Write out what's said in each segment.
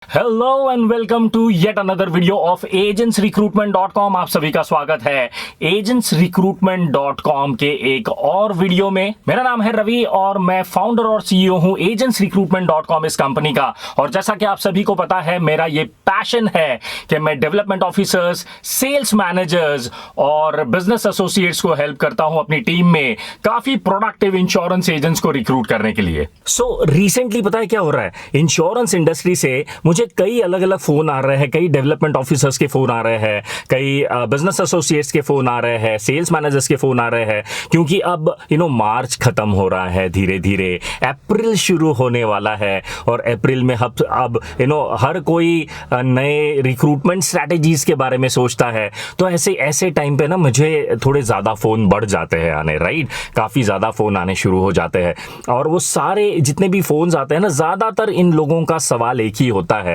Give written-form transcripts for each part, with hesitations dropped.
Hello and welcome to yet another video of agentsrecruitment.com। आप सभी का स्वागत है agentsrecruitment.com के एक और वीडियो में। मेरा नाम है रवि और मैं फाउंडर और सीईओ हूं agentsrecruitment.com इस कंपनी का। और जैसा कि आप सभी को पता है, मेरा ये पैशन है कि मैं डेवलपमेंट ऑफिसर्स, सेल्स मैनेजर्स और बिजनेस एसोसिएट्स को हेल्प करता हूं अपनी टीम में काफी प्रोडक्टिव इंश्योरेंस एजेंट्स को रिक्रूट करने के लिए। रिसेंटली पता है क्या हो रहा है, इंश्योरेंस इंडस्ट्री से मुझे कई अलग अलग फोन आ रहे हैं, कई डेवलपमेंट ऑफिसर्स के फोन आ रहे हैं, कई बिजनेस एसोसिएट्स के फोन आ रहे हैं, सेल्स मैनेजर्स के फोन आ रहे हैं, क्योंकि अब मार्च खत्म हो रहा है, धीरे धीरे अप्रैल शुरू होने वाला है और अप्रैल में अब हर कोई नए रिक्रूटमेंट स्ट्रैटेजीज के बारे में सोचता है। तो ऐसे टाइम पे ना मुझे थोड़े ज्यादा फोन बढ़ जाते हैं आने, राइट। काफी ज्यादा फोन आने शुरू हो जाते हैं और वो सारे जितने भी फोन्स आते हैं ना, ज्यादातर इन लोगों का सवाल एक ही होता है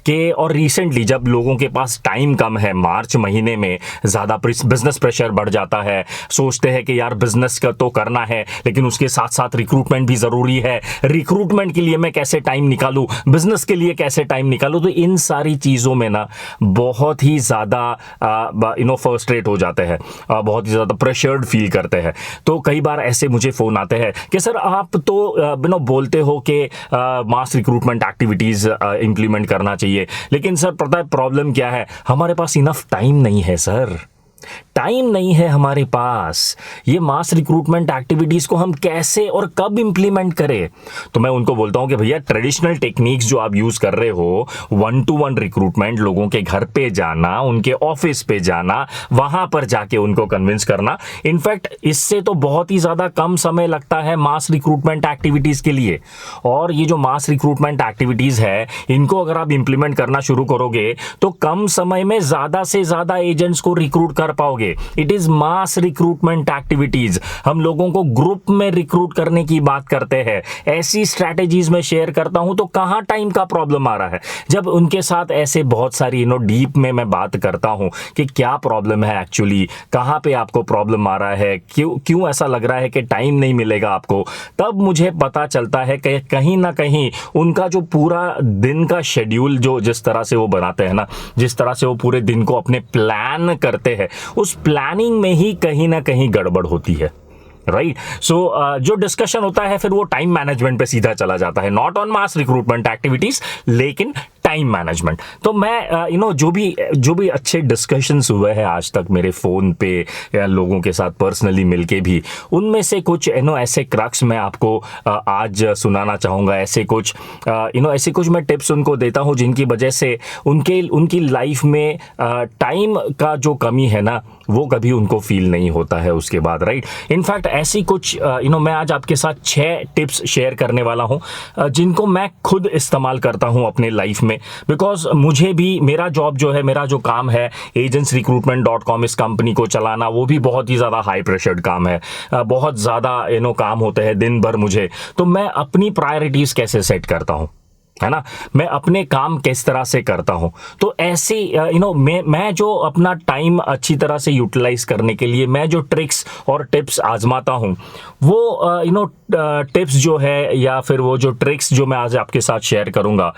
कि और रिसेंटली जब लोगों के पास टाइम कम है, मार्च महीने में ज्यादा बिजनेस प्रेशर बढ़ जाता है, सोचते हैं कि यार बिजनेस का तो करना है लेकिन उसके साथ साथ रिक्रूटमेंट भी जरूरी है, रिक्रूटमेंट के लिए मैं कैसे टाइम निकालूं, बिजनेस के लिए कैसे टाइम निकालूं। तो इन सारी चीजों में ना बहुत ही ज्यादा फ्रस्ट्रेट हो जाते हैं, बहुत ही ज्यादा प्रेशर्ड फील करते हैं। तो कई बार ऐसे मुझे फोन आते हैं कि सर आप तो बोलते हो कि मास रिक्रूटमेंट एक्टिविटीज इंप्लीमेंट करना चाहिए, लेकिन सर पता है प्रॉब्लम क्या है, हमारे पास इनफ टाइम नहीं है सर, टाइम नहीं है हमारे पास। ये मास रिक्रूटमेंट एक्टिविटीज को हम कैसे और कब इंप्लीमेंट करें। तो मैं उनको बोलता हूं कि भैया ट्रेडिशनल टेक्निक्स जो आप यूज कर रहे हो, 1-to-1 रिक्रूटमेंट, लोगों के घर पे जाना, उनके ऑफिस पे जाना, वहां पर जाके उनको कन्विंस करना, इनफैक्ट इससे तो बहुत ही ज्यादा कम समय लगता है मास रिक्रूटमेंट एक्टिविटीज के लिए। और ये जो मास रिक्रूटमेंट एक्टिविटीज है, इनको अगर आप इंप्लीमेंट करना शुरू करोगे तो कम समय में ज्यादा से ज्यादा एजेंट्स को रिक्रूट कर पाओगे। It is mass recruitment activities. हम लोगों को ग्रुप में रिक्रूट करने की बात करते हैं, ऐसी स्ट्रैटेजीज में शेयर करता हूं तो कहां टाइम का प्रॉब्लम आ रहा है। जब उनके साथ ऐसे बहुत सारी डीप में मैं बात करता हूं कि क्या प्रॉब्लम है एक्चुअली, कहां पे आपको प्रॉब्लम आ रहा है, क्यों ऐसा लग रहा है कि टाइम नहीं मिलेगा आपको, तब मुझे पता चलता है कि कहीं ना कहीं उनका जो पूरा दिन का शेड्यूल जो जिस तरह से वो बनाते हैं ना, जिस तरह से वो पूरे दिन को अपने प्लान करते हैं, उस प्लानिंग में ही कहीं ना कहीं गड़बड़ होती है, राइट। सो जो डिस्कशन होता है फिर वो टाइम मैनेजमेंट पे सीधा चला जाता है, not on mass recruitment activities लेकिन टाइम मैनेजमेंट। तो मैं जो भी अच्छे डिस्कशंस हुए हैं आज तक मेरे फोन पे या लोगों के साथ पर्सनली मिलके भी, उनमें से कुछ ऐसे क्रक्स मैं आपको आज सुनाना चाहूँगा। ऐसे कुछ मैं टिप्स उनको देता हूँ जिनकी वजह से उनकी लाइफ में टाइम का जो कमी है ना, वो कभी उनको फील नहीं होता है उसके बाद, राइट। इनफैक्ट ऐसी कुछ मैं आज आपके साथ 6 टिप्स शेयर करने वाला हूँ जिनको मैं खुद इस्तेमाल करता हूँ अपने लाइफ में, बिकॉज मुझे भी मेरा जॉब जो है, मेरा जो काम है agentsrecruitment.com इस कंपनी को चलाना, वो भी बहुत ही ज़्यादा हाई प्रेशर्ड काम है, बहुत ज़्यादा काम होते हैं दिन भर मुझे। तो मैं अपनी प्रायोरिटीज़ कैसे सेट करता हूँ, है ना, मैं अपने काम किस तरह से करता हूं। तो ऐसे मैं जो अपना टाइम अच्छी तरह से यूटिलाइज करने के लिए मैं जो ट्रिक्स और टिप्स आजमाता हूं, वो टिप्स जो है या फिर वो जो ट्रिक्स जो मैं आज आपके साथ शेयर करूंगा,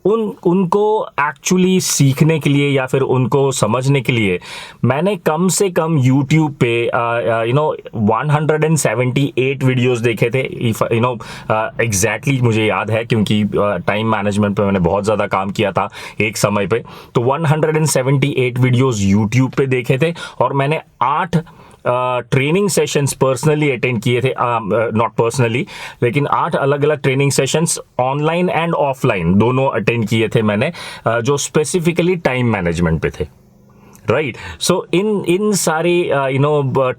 उनको एक्चुअली सीखने के लिए या फिर उनको समझने के लिए मैंने कम से कम YouTube पे 178 वीडियोस देखे थे। एग्जैक्टली मुझे याद है क्योंकि टाइम मैनेजमेंट पे मैंने बहुत ज़्यादा काम किया था एक समय पे। तो 178 वीडियोस यूट्यूब पे देखे थे और मैंने 8 ट्रेनिंग सेशंस पर्सनली अटेंड किए थे, नॉट पर्सनली लेकिन 8 अलग अलग training sessions online and offline दोनों अटेंड किए थे मैंने, जो स्पेसिफिकली टाइम मैनेजमेंट पे थे, राइट। सो इन सारे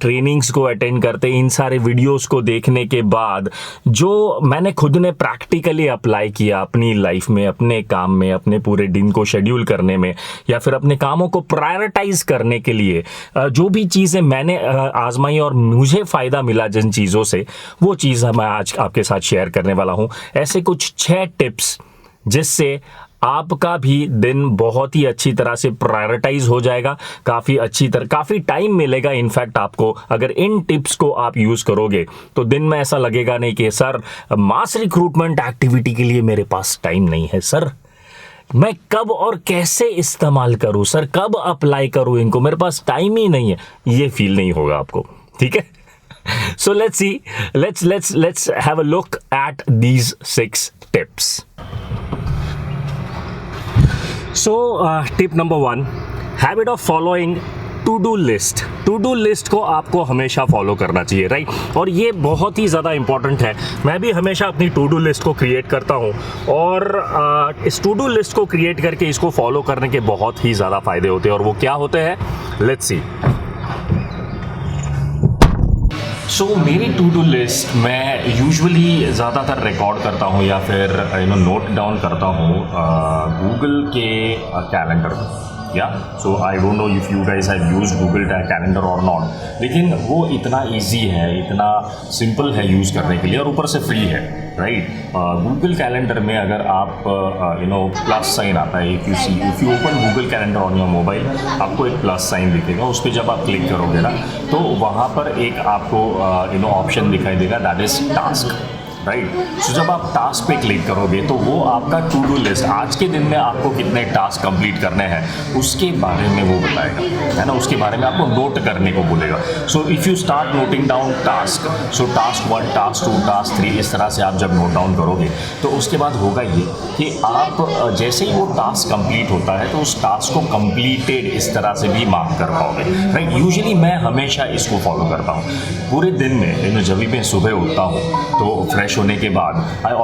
ट्रेनिंग्स को अटेंड करते, इन सारे वीडियोस को देखने के बाद जो मैंने खुद ने प्रैक्टिकली अप्लाई किया अपनी लाइफ में, अपने काम में, अपने पूरे दिन को शेड्यूल करने में या फिर अपने कामों को प्रायोरिटाइज करने के लिए, जो भी चीज़ें मैंने आजमाई और मुझे फ़ायदा मिला जिन चीज़ों से, वो चीज़ मैं आज आपके साथ शेयर करने वाला हूँ। ऐसे कुछ 6 टिप्स जिससे आपका भी दिन बहुत ही अच्छी तरह से प्रायोरिटाइज हो जाएगा, काफ़ी टाइम मिलेगा। इनफैक्ट आपको अगर इन टिप्स को आप यूज़ करोगे तो दिन में ऐसा लगेगा नहीं कि सर मास रिक्रूटमेंट एक्टिविटी के लिए मेरे पास टाइम नहीं है सर, मैं कब और कैसे इस्तेमाल करूं सर, कब अप्लाई करूं इनको, मेरे पास टाइम ही नहीं है, ये फील नहीं होगा आपको, ठीक है। So let's see, let's have a look at these 6 tips. So tip number 1, habit of following to do list. To do list को आपको हमेशा फॉलो करना चाहिए, राइट। और ये बहुत ही ज़्यादा इंपॉर्टेंट है। मैं भी हमेशा अपनी टू डू लिस्ट को क्रिएट करता हूँ और इस टू डू लिस्ट को क्रिएट करके इसको फॉलो करने के बहुत ही ज़्यादा फायदे होते हैं। और वो क्या होते हैं, लेट्स सी। सो मेरी टू डू लिस्ट मैं यूजुअली ज़्यादातर रिकॉर्ड करता हूँ या फिर नोट डाउन करता हूँ गूगल के कैलेंडर में। So I don't know if you guys have used Google calendar और नॉट, लेकिन वो इतना इजी है, इतना सिंपल है यूज़ करने के लिए और ऊपर से फ्री है, राइट। गूगल कैलेंडर में अगर आप प्लस साइन आता है, if you open Google calendar on your mobile, आपको एक प्लस साइन दिखेगा, उस पर जब आप क्लिक करोगे ना तो वहाँ पर एक आपको ऑप्शन दिखाई देगा, दैट इज़ टास्क, राइट। सो जब आप टास्क पे क्लिक करोगे तो वो आपका टू डू लिस्ट, आज के दिन में आपको कितने टास्क कंप्लीट करने हैं उसके बारे में वो बताएगा, है ना, उसके बारे में आपको नोट करने को बोलेगा। So if you start noting down task, so task 1, task 2, task 3, इस तरह से आप जब नोट डाउन करोगे तो उसके बाद होगा ये कि आप जैसे ही वो टास्क कंप्लीट होता है तो उस टास्क को कंप्लीटेड इस तरह से भी मार्क कर पाओगे, राइट। यूजुअली मैं हमेशा इसको फॉलो करता हूँ पूरे दिन में। जब भी मैं सुबह उठता हूँ तो फ्रेश होने के बाद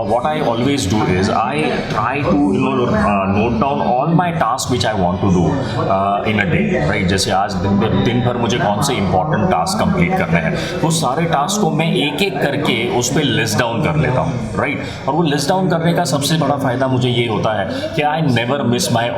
what I always do is I try to note down all my tasks which I want to do in a day, right। जैसे आज दिन भर मुझे कौन से इंपॉर्टेंट टास्क कंप्लीट करने हैं, वो सारे टास्क को मैं एक एक करके उस पर लिस्ट डाउन कर लेता हूँ, राइट। और वो लिस्ट डाउन करने का सबसे बड़ा फायदा मुझे ये होता है कि I never miss my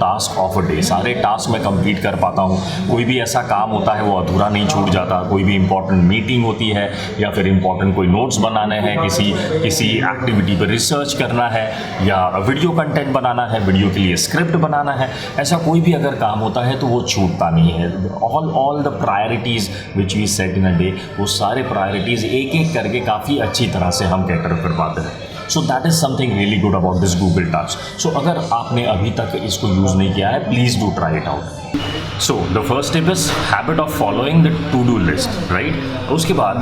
task of a day. सारे टास्क मैं कंप्लीट कर पाता हूँ, कोई भी ऐसा काम होता है वो अधूरा नहीं छूट जाता, कोई भी इंपॉर्टेंट मीटिंग होती है या फिर इंपॉर्टेंट कोई नोट्स बनाने हैं, किसी एक्टिविटी पर रिसर्च करना है या वीडियो कंटेंट बनाना है, वीडियो के लिए स्क्रिप्ट बनाना है, ऐसा कोई भी अगर काम होता है तो वो छूटता नहीं है। All the priorities which we set in a day, वो सारे प्रायोरिटीज़ एक एक करके काफ़ी अच्छी तरह से हम कैटर कर पाते हैं। So that is something really good about this Google task. So अगर आपने अभी तक इसको यूज़ नहीं किया है, please do try it out. So the first tip is habit of following the to do list, right. उसके बाद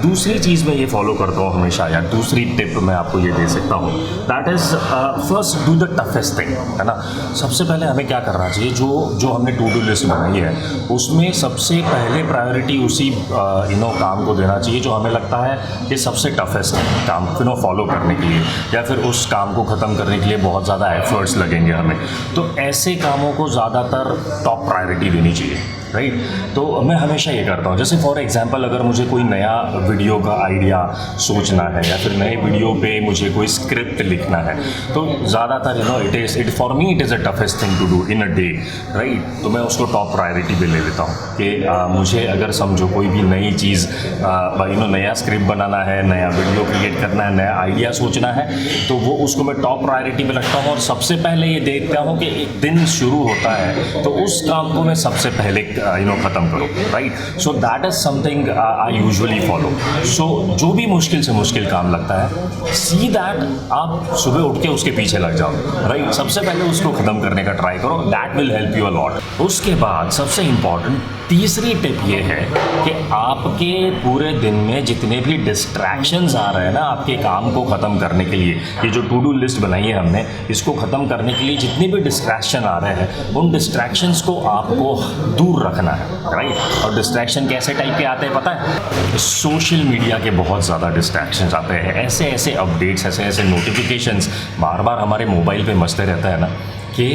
दूसरी चीज़ मैं ये फॉलो करता हूँ हमेशा, या दूसरी टिप मैं आपको ये दे सकता हूँ, that is first do the toughest thing, है ना। सबसे पहले हमें क्या करना चाहिए, जो हमने टू डू लिस्ट बनाई है उसमें सबसे पहले प्रायोरिटी उसी काम को देना चाहिए जो हमें लगता है कि सबसे टफेस्ट है काम फॉलो करने के लिए, या फिर उस काम को ख़त्म करने के लिए बहुत ज़्यादा एफर्ट्स लगेंगे हमें। तो ऐसे कामों को ज़्यादातर टॉप प्रायोरिटी देनी चाहिए, राइट। तो मैं हमेशा ये करता हूँ, जैसे फॉर एग्जांपल अगर मुझे कोई नया वीडियो का आइडिया सोचना है या फिर नए वीडियो पे मुझे कोई स्क्रिप्ट लिखना है, तो ज़्यादातर it for me it is a toughest thing to do in a day, right. तो मैं उसको टॉप प्रायोरिटी पे ले लेता हूँ कि मुझे अगर समझो कोई भी नई चीज़ नया स्क्रिप्ट बनाना है, नया वीडियो क्रिएट करना है, नया आइडिया सोचना है, तो वो उसको मैं टॉप प्रायोरिटी पे रखता हूँ और सबसे पहले ये देखता हूँ कि एक दिन शुरू होता है तो उस काम को मैं सबसे पहले ख़त्म करो, right. So that is something I usually follow. So जो भी मुश्किल से मुश्किल काम लगता है, सी दैट आप सुबह उठ के उसके पीछे लग जाओ, राइट। सबसे पहले उसको ख़त्म करने का ट्राई करो, that will help you a lot. उसके बाद सबसे इम्पॉर्टेंट तीसरी टिप ये है कि आपके पूरे दिन में जितने भी डिस्ट्रैक्शंस आ रहे हैं ना आपके काम को ख़त्म करने के लिए, ये जो टू डू लिस्ट बनाई है हमने, इसको ख़त्म करने के लिए जितने भी डिस्ट्रैक्शन आ रहे हैं उन डिस्ट्रैक्शंस को आपको दूर रखना है, राइट। और डिस्ट्रैक्शन कैसे टाइप के आते हैं पता है, सोशल मीडिया के बहुत ज़्यादा डिस्ट्रैक्शंस आते हैं, ऐसे अपडेट्स, ऐसे नोटिफिकेशंस बार बार हमारे मोबाइल पे मचते रहता है ना कि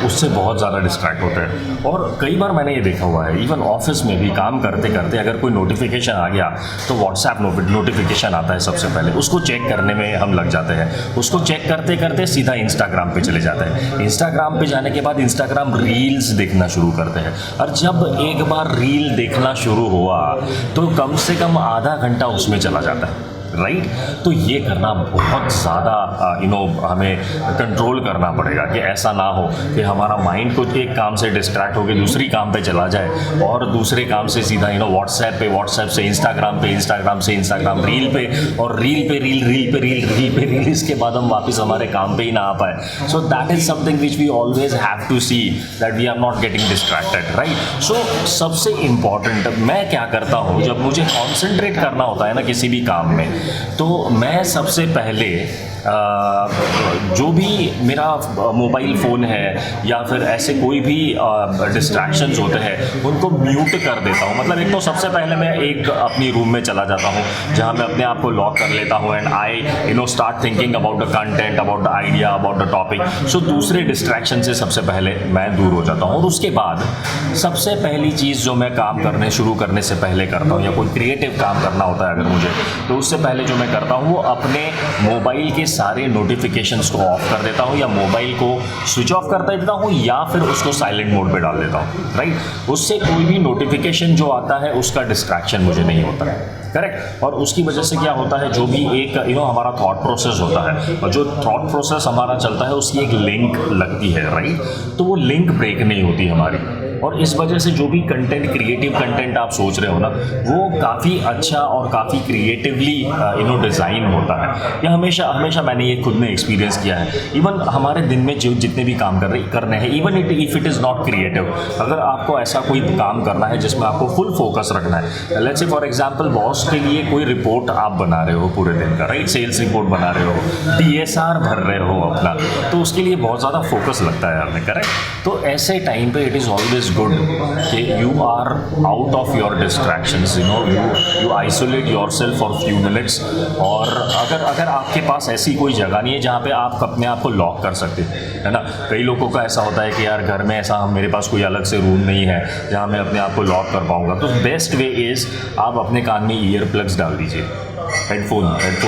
उससे बहुत ज़्यादा डिस्ट्रैक्ट होते हैं। और कई बार मैंने ये देखा हुआ है, इवन ऑफिस में भी काम करते करते अगर कोई नोटिफिकेशन आ गया तो व्हाट्सएप नोटिफिकेशन आता है सबसे पहले, उसको चेक करने में हम लग जाते हैं, उसको चेक करते करते सीधा इंस्टाग्राम पे चले जाते हैं, इंस्टाग्राम पे जाने के बाद इंस्टाग्राम रील्स देखना शुरू करते हैं। और जब एक बार रील देखना शुरू हुआ तो कम से कम आधा घंटा उसमें चला जाता है, राइट। तो ये करना बहुत ज़्यादा हमें कंट्रोल करना पड़ेगा कि ऐसा ना हो कि हमारा माइंड कुछ एक काम से डिस्ट्रैक्ट होकर दूसरी काम पे चला जाए और दूसरे काम से सीधा व्हाट्सएप से इंस्टाग्राम से इंस्टाग्राम रील पे और रील इसके बाद हम वापस हमारे काम पे ही ना आ पाए। So that is something which we always have to see that we are not getting distracted, right. So सबसे इंपॉर्टेंट मैं क्या करता हूँ जब मुझे कॉन्सेंट्रेट करना होता है ना किसी भी काम में, तो मैं सबसे पहले जो भी मेरा मोबाइल फ़ोन है या फिर ऐसे कोई भी डिस्ट्रैक्शंस होते हैं उनको म्यूट कर देता हूँ। मतलब एक तो सबसे पहले मैं एक अपनी रूम में चला जाता हूँ जहाँ मैं अपने आप को लॉक कर लेता हूँ and I start thinking about the content, about the idea, about the topic. So दूसरे डिस्ट्रैक्शन से सबसे पहले मैं दूर हो जाता हूँ और उसके बाद सबसे पहली चीज़ जो मैं काम शुरू करने से पहले करता हूँ या कोई क्रिएटिव काम करना होता है अगर मुझे, तो उससे पहले जो मैं करता हूँ वो अपने मोबाइल के सारे नोटिफिकेशंस को ऑफ कर देता हूँ या मोबाइल को स्विच ऑफ कर देता हूँ या फिर उसको साइलेंट मोड पे डाल देता हूँ, राइट। उससे कोई भी नोटिफिकेशन जो आता है उसका डिस्ट्रैक्शन मुझे नहीं होता है, करेक्ट। और उसकी वजह से क्या होता है, जो भी एक हमारा थॉट प्रोसेस होता है और जो थॉट प्रोसेस हमारा चलता है उसकी एक लिंक लगती है, राइट। तो वो लिंक ब्रेक नहीं होती हमारी और इस वजह से जो भी कंटेंट, क्रिएटिव कंटेंट आप सोच रहे हो ना, वो काफ़ी अच्छा और काफ़ी क्रिएटिवली डिज़ाइन होता है। यह हमेशा मैंने ये खुद में एक्सपीरियंस किया है। इवन हमारे दिन में जो जितने भी काम करने हैं, even if it is not creative, अगर आपको ऐसा कोई काम करना है जिसमें आपको फुल फोकस रखना है, let's say for example boss के लिए कोई रिपोर्ट आप बना रहे हो पूरे दिन का, राइट, सेल्स रिपोर्ट बना रहे हो, DSR भर रहे हो अपना, तो उसके लिए बहुत ज़्यादा फोकस लगता है हमें, करेक्ट। तो ऐसे टाइम पे इट इज़ ऑलवेज गुड कि you are out of your distractions, you isolate yourself for few minutes. और अगर आपके पास ऐसी कोई जगह नहीं है जहाँ पे आप अपने आप को लॉक कर सकते है ना। कई लोगों का ऐसा होता है कि यार घर में ऐसा मेरे पास कोई अलग से रूम नहीं है जहाँ मैं अपने आप को लॉक कर पाऊँगा, तो बेस्ट वे इज़ आप अपने कान में ईयर प्लग्स डाल दीजिए, हेडफोन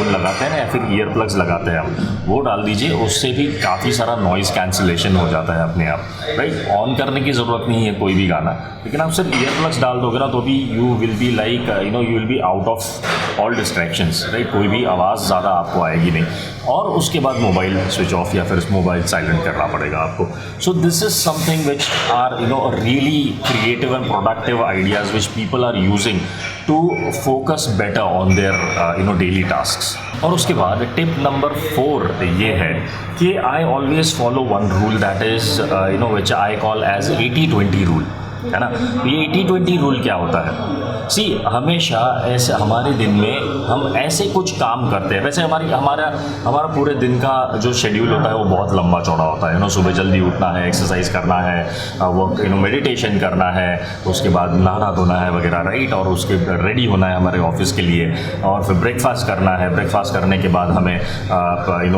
लगाते हैं ना या फिर ईयर प्लग्स लगाते हैं हम, वो डाल दीजिए। उससे भी काफ़ी सारा नॉइज़ कैंसिलेशन हो जाता है अपने आप, राइट। ऑन करने की ज़रूरत नहीं है कोई भी गाना, लेकिन आप सिर्फ ईयर प्लग्स डाल दोगे ना तो भी you will be like you will be out of all distractions, right. कोई भी आवाज़ ज़्यादा आपको आएगी नहीं और उसके बाद मोबाइल स्विच ऑफ या फिर मोबाइल साइलेंट करना पड़ेगा आपको। So this is something which are really creative and productive ideas which people are using to focus better on their daily tasks. और उसके बाद टिप नंबर 4 ये है कि I always follow one rule that is which I call as 80-20 rule, है ना। ये 80-20 rule क्या होता है? सी हमेशा ऐसे हमारे दिन में हम ऐसे कुछ काम करते हैं, वैसे हमारा पूरे दिन का जो शेड्यूल होता है वो बहुत लंबा चौड़ा होता है, सुबह जल्दी उठना है, एक्सरसाइज करना है, वर्क मेडिटेशन करना है, उसके बाद नहाना धोना है वगैरह, राइट, और उसके रेडी होना है हमारे ऑफिस के लिए, और फिर ब्रेकफास्ट करना है। ब्रेकफास्ट करने के बाद हमें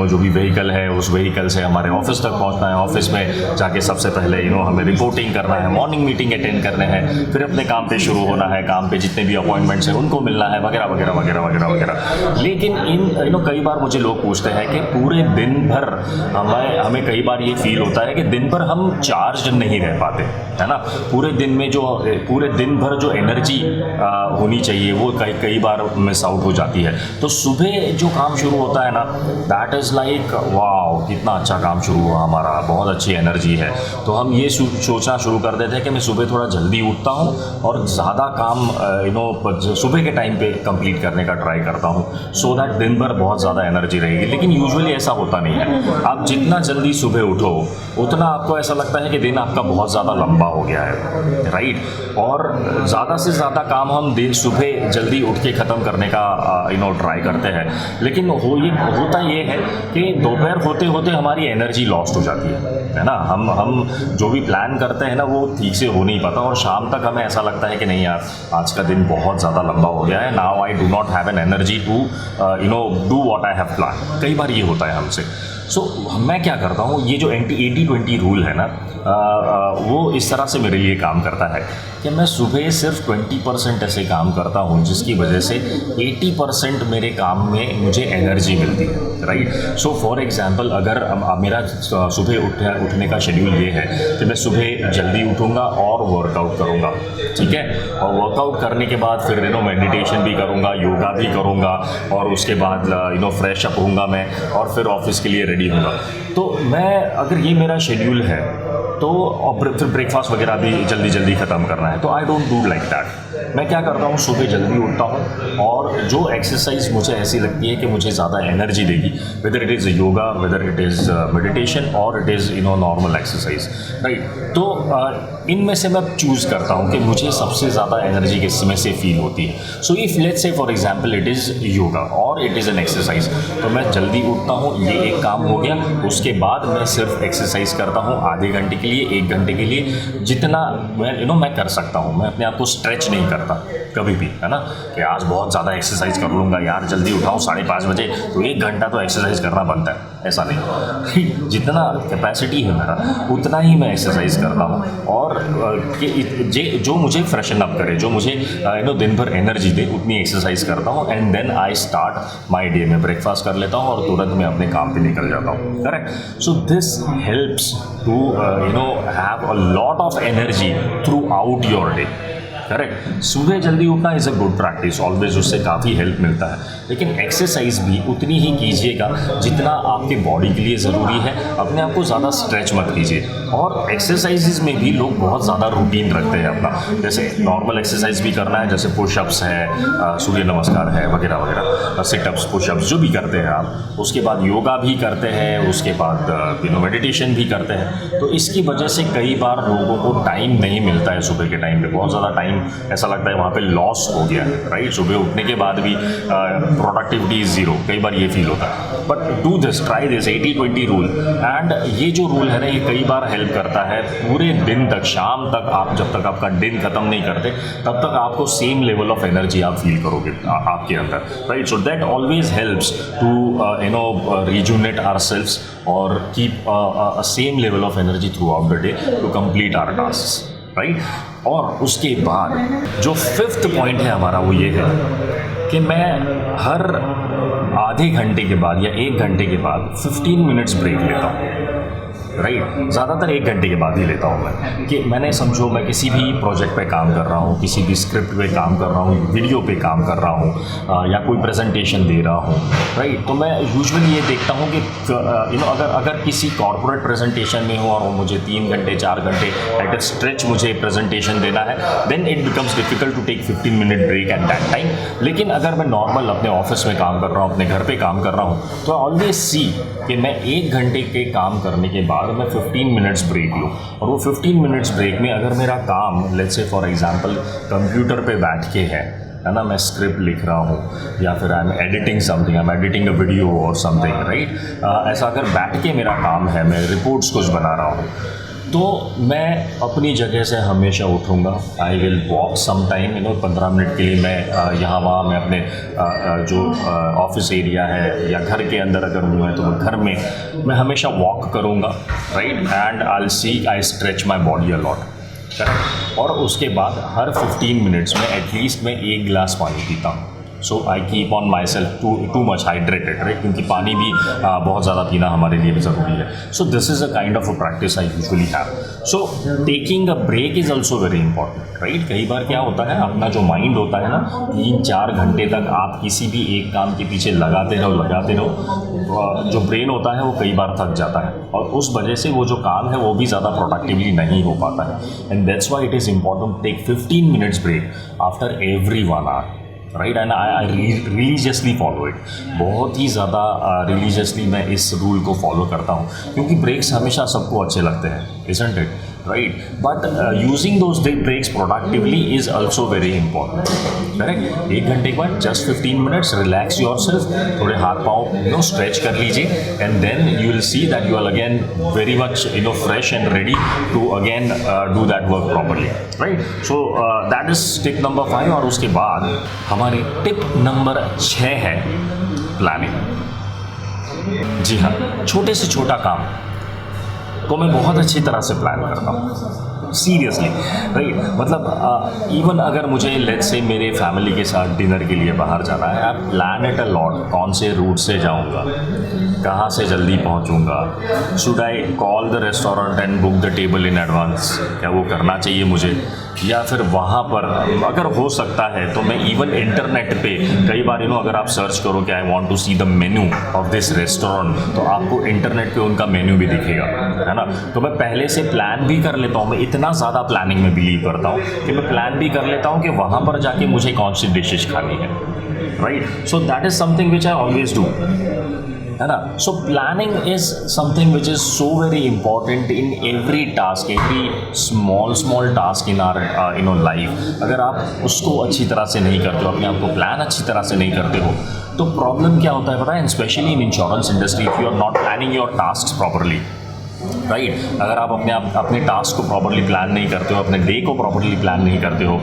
जो भी व्हीकल है उस व्हीकल से हमारे ऑफिस तक पहुँचना है, ऑफिस में जाके सबसे पहले हमें रिपोर्टिंग करना है, मॉर्निंग मीटिंग अटेंड करने हैं, फिर अपने काम पे शुरू होना है, काम पे जितने भी अपॉइंटमेंट्स हैं उनको मिलना है वगैरह वगैरह वगैरह वगैरह वगैरह। लेकिन कई बार मुझे लोग पूछते हैं कि पूरे दिन भर हमें कई बार ये फील होता है कि दिन भर हम चार्ज नहीं रह पाते, है ना। पूरे दिन भर जो एनर्जी होनी चाहिए वो कई बार मिस आउट हो जाती है। तो सुबह जो काम शुरू होता है ना, दैट इज़ लाइक वाओ, कितना अच्छा काम शुरू हुआ हमारा, बहुत अच्छी एनर्जी है। तो हम ये सोचना शुरू कर देते हैं कि मैं सुबह थोड़ा जल्दी उठता हूँ और ज़्यादा काम सुबह के टाइम पे कंप्लीट करने का ट्राई करता हूँ, सो दैट दिन भर बहुत ज़्यादा एनर्जी रहेगी। लेकिन यूजुअली ऐसा होता नहीं है। आप जितना जल्दी सुबह उठो उतना आपको ऐसा लगता है कि दिन आपका बहुत ज़्यादा लंबा हो गया है, राइट। और ज़्यादा से ज़्यादा काम हम दिन सुबह जल्दी उठ के ख़त्म करने का ट्राई करते हैं, लेकिन होता ये है कि दोपहर होते होते हमारी एनर्जी लॉस्ट हो जाती है ना। हम जो भी प्लान करते हैं ना वो ठीक से हो नहीं पाता और शाम तक हमें ऐसा लगता है कि नहीं यार आज का दिन बहुत ज़्यादा लंबा हो गया है, now I do not have an energy to do what I have plan. कई बार ये होता है हमसे। सो मैं क्या करता हूँ, ये जो 80-20 रूल है ना, वो इस तरह से मेरे लिए काम करता है कि मैं सुबह सिर्फ 20% ऐसे काम करता हूँ जिसकी वजह से 80% मेरे काम में मुझे एनर्जी मिलती है, राइट। सो फॉर एग्जांपल अगर मेरा सुबह उठने का शेड्यूल ये है कि मैं सुबह जल्दी उठूँगा और वर्कआउट करूँगा, ठीक है, और वर्कआउट करने के बाद फिर मेडिटेशन भी करूँगा, योगा भी करूँगा, और उसके बाद फ्रेश अप होऊंगा मैं और फिर ऑफिस के लिए रेडी होऊंगा। तो मैं अगर ये मेरा शेड्यूल है तो और फिर ब्रेकफास्ट वगैरह भी जल्दी जल्दी ख़त्म करना है, तो I don't do like that. मैं क्या करता हूँ, सुबह जल्दी उठता हूँ और जो एक्सरसाइज मुझे ऐसी लगती है कि मुझे ज़्यादा एनर्जी देगी, whether it is yoga, whether it is meditation और it is normal exercise, right. तो इनमें से मैं चूज़ करता हूँ कि मुझे सबसे ज़्यादा एनर्जी किस में से फील होती है। So if let's say for example it is yoga और इट इज़ एन एक्सरसाइज, तो मैं जल्दी उठता हूँ, ये एक काम हो गया। उसके बाद मैं सिर्फ एक्सरसाइज करता हूँ आधे घंटे के लिए, 1 घंटे के लिए, जितना मैं मैं कर सकता हूँ। मैं अपने आप को स्ट्रेच नहीं करता कभी भी, है ना, कि आज बहुत ज़्यादा एक्सरसाइज कर लूँगा यार, जल्दी उठाऊँ 5:30 बजे तो 1 घंटा तो एक्सरसाइज करना बनता है, ऐसा नहीं। जितना कैपेसिटी है मेरा उतना ही मैं एक्सरसाइज करता हूँ, और जो मुझे फ्रेशन अप करे, जो मुझे दिन भर एनर्जी दे, उतनी एक्सरसाइज करता हूँ। And then I start my day. मैं ब्रेकफास्ट कर लेता हूँ और तुरंत मैं अपने काम पे निकल जाता हूँ, correct. So this helps to have a lot of energy throughout your day, correct. सुबह जल्दी उठना is a good practice always, उससे काफ़ी हेल्प मिलता है। लेकिन एक्सरसाइज भी उतनी ही कीजिएगा जितना आपके बॉडी के लिए ज़रूरी है। अपने आप को ज़्यादा स्ट्रेच मत कीजिए। और एक्सरसाइजेज में भी लोग बहुत ज़्यादा रूटीन रखते हैं अपना, जैसे नॉर्मल एक्सरसाइज भी करना है, जैसे पुशअप्स है, सूर्य नमस्कार है, वगैरह वगैरह, सिटअप्स, पुशअप्स जो भी करते हैं आप, उसके बाद योगा भी करते हैं, उसके बाद मेडिटेशन भी करते हैं। तो इसकी वजह से कई बार लोगों को टाइम नहीं मिलता है सुबह के टाइम पे, बहुत ज़्यादा टाइम ऐसा लगता है वहाँ पे लॉस हो गया है, राइट। सुबह उठने के बाद भी प्रोडक्टिविटी इज ज़ीरो, कई बार ये फील होता है। But do this, try this 80-20 rule. And ये जो रूल है ना, ये कई बार हेल्प करता है पूरे दिन तक, शाम तक, आप जब तक आपका दिन खत्म नहीं करते तब तक आपको सेम लेवल ऑफ एनर्जी आप फील करोगे आपके अंदर, right. So that always helps to rejuvenate ourselves और keep a same level of energy throughout the day to complete our task, right. और उसके बाद जो 5th पॉइंट है हमारा, वो ये है कि मैं हर आधे घंटे के बाद या 1 घंटे के बाद 15 मिनट्स ब्रेक लेता हूँ, राइट। ज़्यादातर 1 घंटे के बाद ही लेता हूँ मैं, कि मैंने समझो मैं किसी भी प्रोजेक्ट पे काम कर रहा हूँ, किसी भी स्क्रिप्ट पे काम कर रहा हूँ, वीडियो पे काम कर रहा हूँ, या कोई प्रेजेंटेशन दे रहा हूँ, राइट। तो मैं यूजुअली ये देखता हूँ कि अगर किसी कॉर्पोरेट प्रेजेंटेशन में हो और मुझे 3 घंटे 4 घंटे एट अ स्ट्रेच मुझे प्रेजेंटेशन देना है, then it becomes difficult to take 15 minute break at that time. लेकिन अगर मैं नॉर्मल अपने ऑफिस में काम कर रहा हूँ, अपने घर पे काम कर रहा हूँ, तो ऑलवेज सी कि मैं 1 घंटे के काम करने के बाद मैं 15 मिनट्स ब्रेक लूँ। और वो 15 मिनट्स ब्रेक में अगर मेरा काम let's say for example computer पे बैठ के है ना, मैं स्क्रिप्ट लिख रहा हूँ या फिर I am editing something, I am editing a video और समथिंग, राइट। ऐसा अगर बैठ के मेरा काम है, मैं रिपोर्ट्स कुछ बना रहा हूँ, तो मैं अपनी जगह से हमेशा उठूँगा। I will walk some time, 15 minute के लिए मैं यहाँ वहाँ मैं अपने जो ऑफिस एरिया है या घर के अंदर अगर हूँ है तो मैं घर में मैं हमेशा वॉक करूँगा, right. And I stretch my body a lot, correct. और उसके बाद हर 15 मिनट्स में एटलीस्ट मैं 1 गिलास पानी पीता हूँ। So I keep on myself too much hydrated, right, क्योंकि पानी भी बहुत ज़्यादा पीना हमारे लिए भी ज़रूरी है। So this is a kind of a practice I usually have. So taking a break is also very important, right. कई बार क्या होता है, अपना जो माइंड होता है ना, 3-4 घंटे तक आप किसी भी एक काम के पीछे लगाते रहो, जो ब्रेन होता है वो कई बार थक जाता है और उस वजह से वो जो काम है वो भी ज़्यादा प्रोडक्टिवली नहीं हो पाता है। And that's why it is important to take 15 minutes break after every 1 hour, right. And I religiously follow it, बहुत ही ज़्यादा रिलीजियसली मैं इस रूल को फॉलो करता हूँ, क्योंकि ब्रेक्स हमेशा सबको अच्छे लगते हैं, isn't it, right? But using those breaks productively is also very important, correct? 1 घंटे के बाद just 15 minutes relax yourself, थोड़े हाथ पाँव स्ट्रेच कर लीजिए, and then you will see that you are again very much fresh and ready to again do that work properly, right? So that is tip number 5। और उसके बाद हमारी tip number 6 है प्लानिंग। जी हाँ, छोटे से छोटा काम को मैं बहुत अच्छी तरह से प्लान करता हूँ। सीरियसली राइट, मतलब इवन अगर मुझे लेट्स से मेरे फैमिली के साथ डिनर के लिए बाहर जाना है, I plan it a lot, कौन से रूट से जाऊंगा, कहाँ से जल्दी पहुंचूंगा, should I call the restaurant and book the table in advance, क्या वो करना चाहिए मुझे, या फिर वहाँ पर अगर हो सकता है तो मैं इवन इंटरनेट पे कई बार अगर आप सर्च करो कि I want to see the menu of this restaurant, तो आपको इंटरनेट पे उनका मेन्यू भी दिखेगा, है ना। तो मैं पहले से प्लान भी कर लेता हूँ, मैं इतना ज़्यादा प्लानिंग में बिलीव करता हूँ कि मैं प्लान भी कर लेता हूँ कि वहाँ पर जाके मुझे कौन सी डिशेज खानी है, right. So that is something which I always do, है ना। So planning is something which is so very important in every task, every small task in our life. अगर आप उसको अच्छी तरह से नहीं करते हो, अपने आप को प्लान अच्छी तरह से नहीं करते हो, तो प्रॉब्लम क्या होता है पता है, specially in insurance industry, if you are not planning your task properly, right. अगर आप अपने टास्क को प्रॉपरली प्लान नहीं करते हो, अपने डे को प्रॉपरली प्लान नहीं करते हो,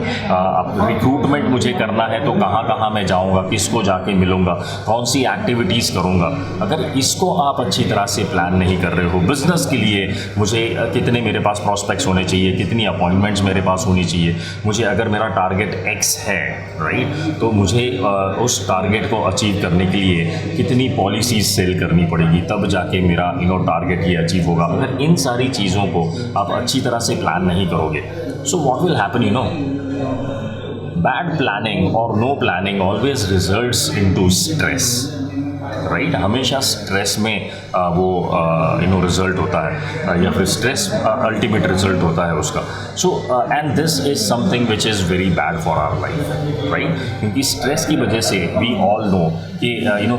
रिक्रूटमेंट मुझे करना है तो कहाँ कहाँ मैं जाऊँगा, किसको जाके मिलूँगा, कौन सी एक्टिविटीज़ करूँगा, अगर इसको आप अच्छी तरह से प्लान नहीं कर रहे हो, बिजनेस के लिए मुझे कितने मेरे पास प्रॉस्पेक्ट्स होने चाहिए, कितनी अपॉइंटमेंट्स मेरे पास होनी चाहिए, मुझे अगर मेरा टारगेट एक्स है, राइट, तो मुझे उस टारगेट को अचीव करने के लिए कितनी पॉलिसीज सेल करनी पड़ेगी, तब जाके मेरा टारगेट ये अचीव होगा। अगर इन सारी चीज़ों को आप अच्छी तरह से प्लान नहीं करोगे, so what will happen, bad planning और no planning always results into stress, right. हमेशा स्ट्रेस में वो रिजल्ट होता है, या फिर स्ट्रेस अल्टीमेट रिजल्ट होता है उसका। So and this is something which is very bad for our life, right, क्योंकि स्ट्रेस की वजह से वी ऑल नो कि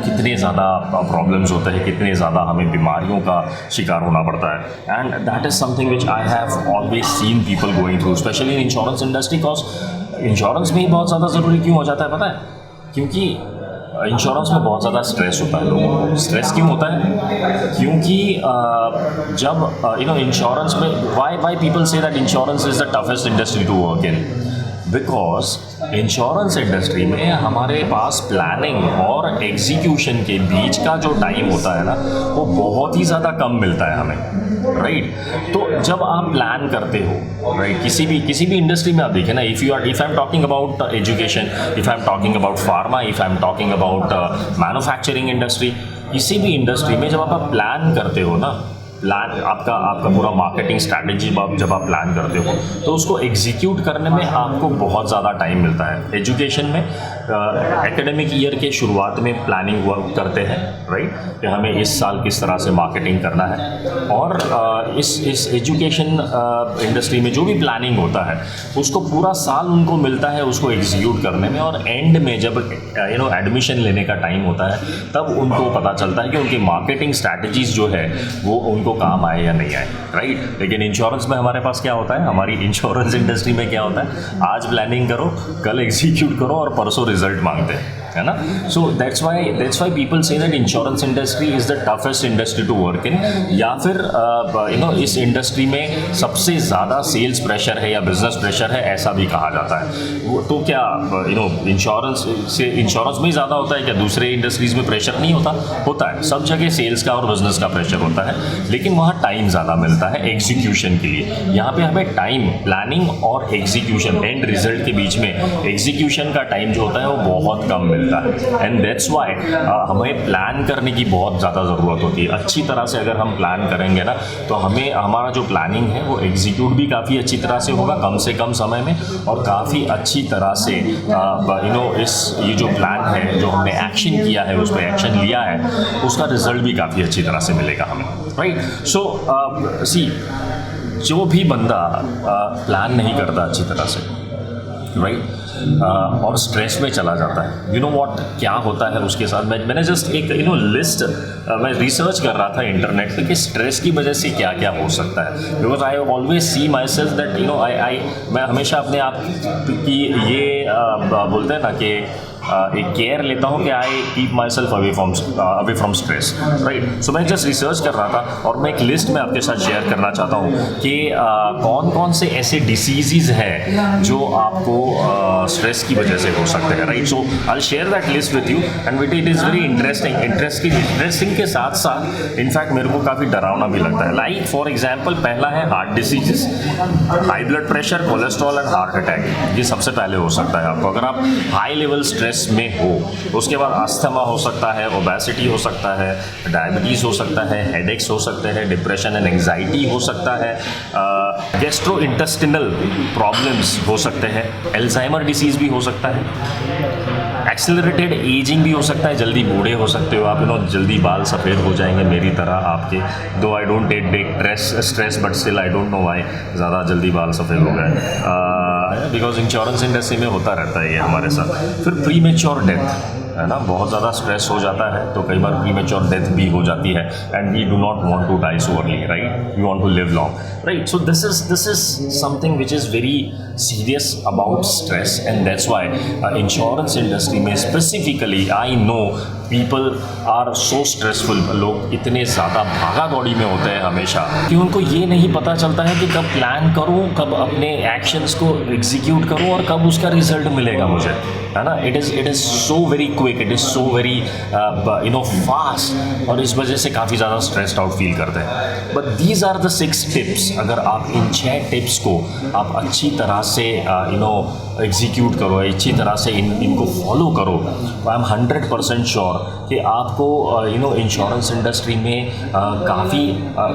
कितने ज़्यादा प्रॉब्लम्स होते हैं, कितने ज़्यादा हमें बीमारियों का शिकार होना पड़ता है। And that is something which I have always seen people going through, specially in insurance industry, because insurance में ही बहुत ज़्यादा ज़रूरी क्यों हो जाता है पता है, क्योंकि इंश्योरेंस में बहुत ज़्यादा स्ट्रेस होता है लोगों को। स्ट्रेस क्यों होता है, क्योंकि जब इंश्योरेंस में why people say that insurance is the toughest industry to work in, because insurance industry में हमारे पास प्लानिंग और एग्जीक्यूशन के बीच का जो टाइम होता है ना, वो बहुत ही ज़्यादा कम मिलता है हमें, राइट। तो जब आप प्लान करते हो, राइट, किसी भी इंडस्ट्री में आप देखें ना, if I am talking about education, if I am talking about pharma, if I am talking about manufacturing industry, किसी भी इंडस्ट्री में जब आप प्लान करते हो ना, प्लान आपका पूरा मार्केटिंग स्ट्रैटेजी जब आप प्लान करते हो, तो उसको एग्जीक्यूट करने में आपको बहुत ज़्यादा टाइम मिलता है। एजुकेशन में एकेडमिक ईयर के शुरुआत में प्लानिंग वर्क करते हैं, राइट, कि हमें इस साल किस तरह से मार्केटिंग करना है, और इस एजुकेशन इंडस्ट्री में जो भी प्लानिंग होता है उसको पूरा साल उनको मिलता है उसको एग्जीक्यूट करने में, और एंड में जब एडमिशन लेने का टाइम होता है तब उनको पता चलता है कि उनकी मार्केटिंग स्ट्रैटेजीज जो है वो उनको काम आए या नहीं आए, राइट। लेकिन इंश्योरेंस में हमारे पास क्या होता है, हमारी इंश्योरेंस इंडस्ट्री में क्या होता है, आज प्लानिंग करो, कल एग्जीक्यूट करो और परसों रिजल्ट मांगते हैं, है ना। So that's why people say that insurance industry is the toughest industry to work in, या फिर इस इंडस्ट्री में सबसे ज़्यादा सेल्स प्रेशर है या बिजनेस प्रेशर है, ऐसा भी कहा जाता है। वो तो क्या इंश्योरेंस में ही ज़्यादा होता है क्या, दूसरे इंडस्ट्रीज़ में प्रेशर नहीं होता है, सब जगह सेल्स का और बिजनेस का प्रेशर होता है, लेकिन वहाँ टाइम ज़्यादा मिलता है एग्जीक्यूशन के लिए। यहाँ पे हमें टाइम, प्लानिंग और एग्जीक्यूशन, एंड रिजल्ट के बीच में एग्जीक्यूशन का टाइम जो होता है वो बहुत कम मिलता है। एंड दैट्स वाई हमें प्लान करने की बहुत ज़्यादा ज़रूरत होती है। अच्छी तरह से अगर हम प्लान करेंगे ना, तो हमें हमारा जो प्लानिंग है वो एग्जीक्यूट भी काफ़ी अच्छी तरह से होगा, कम से कम समय में, और काफ़ी अच्छी तरह से ये जो प्लान है, जो हमने एक्शन किया है, उस पर एक्शन लिया है, उसका रिजल्ट भी काफ़ी अच्छी तरह से मिलेगा हमें, राइट। सो सी, जो भी बंदा प्लान नहीं करता अच्छी तरह से, राइट, और स्ट्रेस में चला जाता है, व्हाट क्या होता है उसके साथ। मैंने जस्ट एक लिस्ट, मैं रिसर्च कर रहा था इंटरनेट पे कि स्ट्रेस की वजह से क्या क्या हो सकता है, because I always see my self that मैं हमेशा अपने आप की ये बोलते हैं ना कि एक केयर लेता हूँ कि I keep myself away from stress, right. So मैं जस्ट रिसर्च कर रहा था और मैं एक लिस्ट में आपके साथ शेयर करना चाहता हूँ कि कौन कौन से ऐसे डिसीज़ है जो आपको स्ट्रेस की वजह से हो सकते हैं, right. So I share that list with you and it is very interesting के साथ साथ इनफैक्ट मेरे को काफ़ी डरावना भी लगता है। लाइक फॉर एग्जाम्पल पहला है heart diseases, high blood pressure, cholesterol and heart attack. ये सबसे पहले हो सकता है आपको अगर आप हाई लेवल स्ट्रेस में हो। उसके बाद अस्थमा हो सकता है, ओबेसिटी हो सकता है, डायबिटीज़ हो सकता है, हेडेक्स हो सकते हैं, डिप्रेशन एंड एंग्जाइटी हो सकता है, गैस्ट्रो इंटेस्टिनल प्रॉब्लम्स हो सकते हैं, अल्जाइमर डिसीज़ भी हो सकता है, एक्सेलरेटेड एजिंग भी हो सकता है, जल्दी बूढ़े हो सकते हो आप, जल्दी बाल सफ़ेद हो जाएंगे मेरी तरह आपके। Though I don't take stress but still I don't know why ज़्यादा जल्दी बाल सफ़ेद हो गए, बिकॉज इंश्योरेंस इंडस्ट्री में होता रहता है ये हमारे साथ। फिर प्रीमेच्योर डेथ है ना, बहुत ज़्यादा स्ट्रेस हो जाता है तो कई बार प्रीमेच्योर डेथ भी हो जाती है and we do not want to die so early, right, we want to live long, right. So this is something which is very serious about stress and that's why insurance industry में specifically I know people are so stressful. लोग इतने ज़्यादा भागा दौड़ी में होते हैं हमेशा कि उनको ये नहीं पता चलता है कि कब प्लान करूँ, कब अपने एक्शंस को एग्जीक्यूट करूँ और कब उसका रिजल्ट मिलेगा मुझे, है ना। It is so very quick, it is so very fast और इस वजह से काफ़ी ज़्यादा स्ट्रेस्ड आउट फील करते हैं। But these are the 6 tips. अगर आप इन 6 टिप्स को आप अच्छी तरह से एग्जीक्यूट करो, अच्छी तरह से इनको फॉलो करो, आई एम 100% श्योर कि आपको इंश्योरेंस इंडस्ट्री में काफ़ी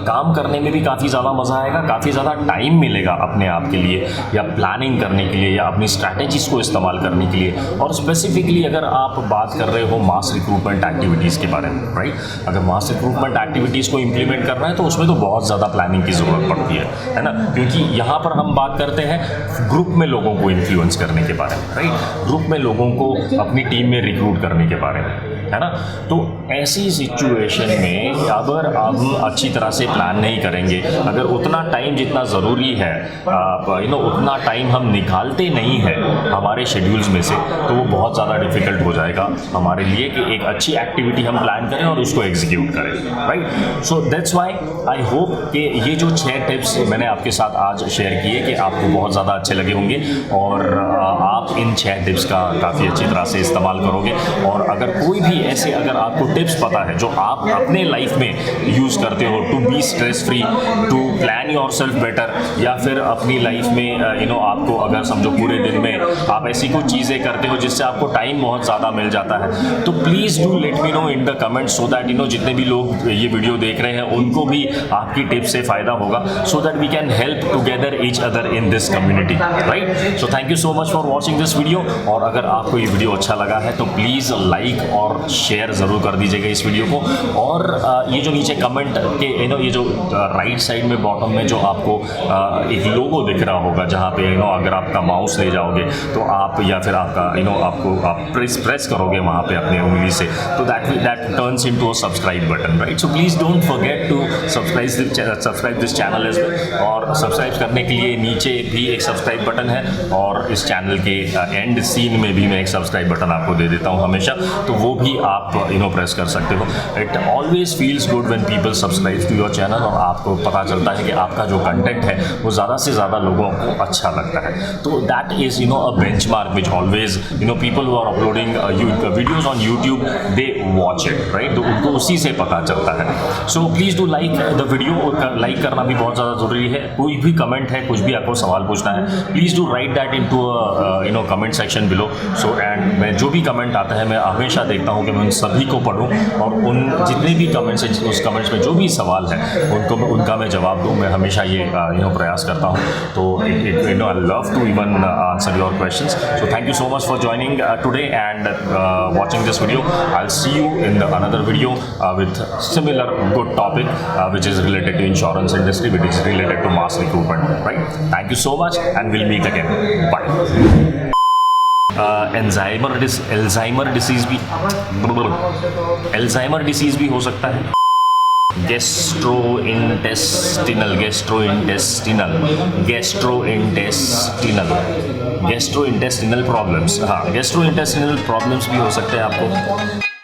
काम करने में भी काफ़ी ज़्यादा मज़ा आएगा, काफ़ी ज़्यादा टाइम मिलेगा अपने आप के लिए या प्लानिंग करने के लिए या अपनी स्ट्रैटेजीज़ को इस्तेमाल करने के लिए। और स्पेसिफिकली अगर आप बात कर रहे हो मास रिक्रूटमेंट एक्टिविटीज़ के बारे में, राइट, अगर मास रिक्रूटमेंट एक्टिविटीज़ को इम्प्लीमेंट करना है तो उसमें तो बहुत ज़्यादा प्लानिंग की ज़रूरत पड़ती है ना, क्योंकि यहाँ पर हम बात करते हैं ग्रुप में लोगों को इन्फ्लुएंस करने के बारे में, राइट, ग्रुप में लोगों को अपनी टीम में रिक्रूट करने के बारे में, है ना। तो ऐसी सिचुएशन में अगर हम अच्छी तरह से प्लान नहीं करेंगे, अगर उतना टाइम जितना ज़रूरी है उतना टाइम हम निकालते नहीं हैं हमारे शेड्यूल्स में से, तो वो बहुत ज़्यादा डिफिकल्ट हो जाएगा हमारे लिए कि एक अच्छी एक्टिविटी हम प्लान करें और उसको एग्जीक्यूट करें, right. So that's why I hope कि ये जो 6 टिप्स मैंने आपके साथ आज शेयर किए कि आपको बहुत ज़्यादा अच्छे लगे होंगे और आप इन 6 टिप्स का काफ़ी अच्छी तरह से इस्तेमाल करोगे। और अगर कोई भी ऐसे अगर आपको टिप्स पता है जो आप अपने लाइफ में यूज़ करते हो to be stress free, to plan yourself better, या फिर अपनी लाइफ में आपको अगर समझो पूरे दिन में आप ऐसी कुछ चीज़ें करते हो जिससे आपको टाइम बहुत ज़्यादा मिल जाता है, तो please do let me know in the comment so that जितने भी लोग ये वीडियो देख रहे हैं उनको भी आपकी टिप्स से फ़ायदा होगा, so that we can help together each other in this community, right. So thank you so much for watching this video. और अगर आपको ये वीडियो अच्छा लगा है तो प्लीज़ लाइक और शेयर ज़रूर कर दीजिएगा इस वीडियो को। और ये जो नीचे कमेंट के ये जो राइट साइड में बॉटम में जो आपको एक लोगो दिख रहा होगा जहाँ पे अगर आपका माउस ले जाओगे तो आप या फिर आपका आप प्रेस करोगे वहाँ पे अपने उंगली से, तो that turns into a subscribe button, right. So please don't forget to subscribe this channel as well. और सब्सक्राइब करने के लिए नीचे भी एक सब्सक्राइब बटन है और इस चैनल के एंड सीन में भी मैं एक सब्सक्राइब बटन आपको दे देता हूँ हमेशा, तो वो भी आप प्रेस कर सकते हो। It always feels good when people subscribe to your channel और आपको पता चलता है कि आपका जो कंटेंट है वो ज़्यादा से ज़्यादा लोगों को अच्छा लगता है। तो that is a benchmark which always people who are uploading videos on YouTube they watch it, right. तो उनको उसी से पता चलता है। So please do like the video, और लाइक करना भी बहुत ज़्यादा ज़रूरी है। कोई भी कमेंट है, कुछ भी आपको सवाल पूछना है, please do write that in to comment section below. So and मैं जो भी कमेंट आता है मैं हमेशा देखता हूँ कि मैं उन सभी को पढूं और उन जितने भी कमेंट्स हैं उस कमेंट्स में जो भी सवाल है उनका मैं जवाब दूं। मैं हमेशा ये प्रयास करता हूं। तो I love to even answer your questions. So thank you so much for joining today and watching this video. I'll see you in the another video with similar good topic which is related to insurance industry, which is related to mass recruitment, right? Thank you so much and we'll meet again. Bye. Alzheimer disease भी हो सकता है। Gastro intestinal problems, हाँ gastro intestinal problems भी हो सकते हैं आपको।